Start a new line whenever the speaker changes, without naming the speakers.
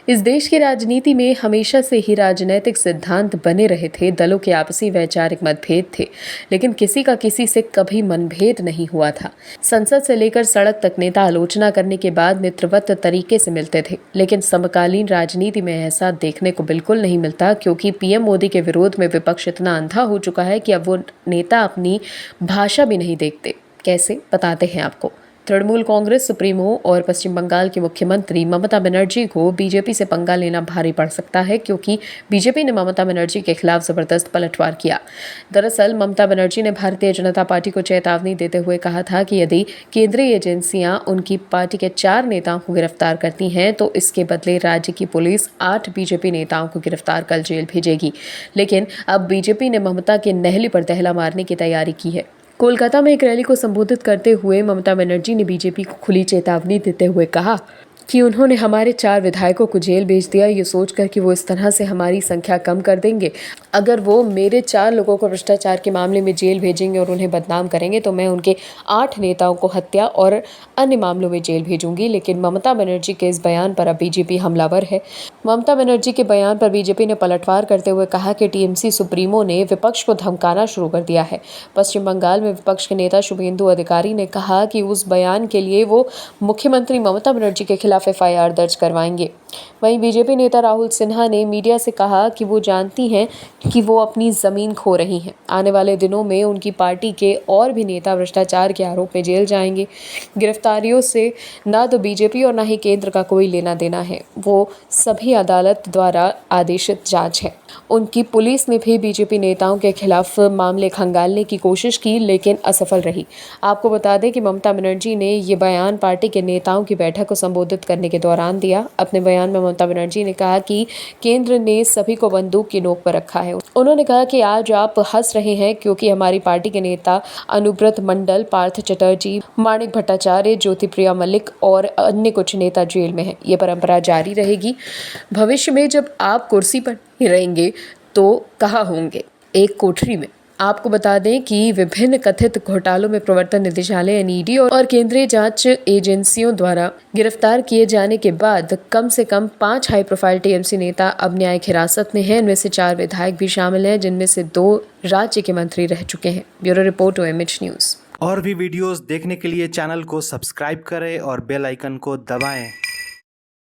इस देश की राजनीति में हमेशा से ही राजनीतिक सिद्धांत बने रहे थे। दलों के आपसी वैचारिक मतभेद थे, लेकिन किसी का किसी से कभी मनभेद नहीं हुआ था। संसद से लेकर सड़क तक नेता आलोचना करने के बाद मित्रवत तरीके से मिलते थे, लेकिन समकालीन राजनीति में ऐसा देखने को बिल्कुल नहीं मिलता, क्योंकि पीएम मोदी के विरोध में विपक्ष इतना अंधा हो चुका है कि अब वो नेता अपनी भाषा भी नहीं देखते। कैसे, बताते हैं आपको। तृणमूल कांग्रेस सुप्रीमो और पश्चिम बंगाल की मुख्यमंत्री ममता बनर्जी को बीजेपी से पंगा लेना भारी पड़ सकता है, क्योंकि बीजेपी ने ममता बनर्जी के खिलाफ जबरदस्त पलटवार किया। दरअसल ममता बनर्जी ने भारतीय जनता पार्टी को चेतावनी देते हुए कहा था कि यदि केंद्रीय एजेंसियां उनकी पार्टी के 4 नेताओं को गिरफ्तार करती हैं तो इसके बदले राज्य की पुलिस 8 बीजेपी नेताओं को गिरफ्तार कर जेल भेजेगी। लेकिन अब बीजेपी ने ममता के नहली पर दहला मारने की तैयारी की है। कोलकाता में एक रैली को संबोधित करते हुए ममता बनर्जी ने बीजेपी को खुली चेतावनी देते हुए कहा कि उन्होंने हमारे 4 विधायकों को जेल भेज दिया, ये सोचकर कि वो इस तरह से हमारी संख्या कम कर देंगे। अगर वो मेरे 4 लोगों को भ्रष्टाचार के मामले में जेल भेजेंगे और उन्हें बदनाम करेंगे तो मैं उनके 8 नेताओं को हत्या और अन्य मामलों में जेल भेजूंगी। लेकिन ममता बनर्जी के इस बयान पर अब बीजेपी हमलावर है। ममता बनर्जी के बयान पर बीजेपी ने पलटवार करते हुए कहा कि टीएमसी सुप्रीमो ने विपक्ष को धमकाना शुरू कर दिया है। पश्चिम बंगाल में विपक्ष के नेता शुभेंदु अधिकारी ने कहा कि उस बयान के लिए वो मुख्यमंत्री ममता बनर्जी के खिलाफ एफआईआर दर्ज करवाएंगे। वहीं बीजेपी नेता राहुल सिन्हा ने मीडिया से कहा कि वो जानती हैं कि वो अपनी जमीन खो रही हैं। आने वाले दिनों में उनकी पार्टी के और भी नेता भ्रष्टाचार के आरोप में जेल जाएंगे। गिरफ्तारियों से ना तो बीजेपी और ना ही केंद्र का कोई लेना देना है, वो सभी अदालत द्वारा आदेशित जांच है। उनकी पुलिस ने भी बीजेपी नेताओं के खिलाफ मामले खंगालने की कोशिश की, लेकिन असफल रही। आपको बता दें कि ममता बनर्जी ने ये बयान पार्टी के नेताओं की बैठक को संबोधित करने के दौरान दिया। अपने बयान में ममता बनर्जी ने कहा कि केंद्र ने सभी को बंदूक की नोक पर रखा है। उन्होंने कहा कि आज आप हंस रहे हैं क्योंकि हमारी पार्टी के नेता अनुब्रत मंडल, पार्थ चटर्जी, माणिक भट्टाचार्य, ज्योतिप्रिया मलिक और अन्य कुछ नेता जेल में हैं। ये परंपरा जारी रहेगी। भविष्य में जब आप कुर्सी पर रहेंगे तो कहाँ होंगे? एक कोठरी में। आपको बता दें कि विभिन्न कथित घोटालों में प्रवर्तन निदेशालय ईडी और केंद्रीय जांच एजेंसियों द्वारा गिरफ्तार किए जाने के बाद कम से कम 5 हाई प्रोफाइल टीएमसी नेता अब न्यायिक हिरासत में हैं। इनमें से 4 विधायक भी शामिल हैं, जिनमें से 2 राज्य के मंत्री रह चुके हैं। Bureau report OMH news.
और भी वीडियोस देखने के लिए चैनल को सब्सक्राइब करें और बेल आइकन को दबाएं।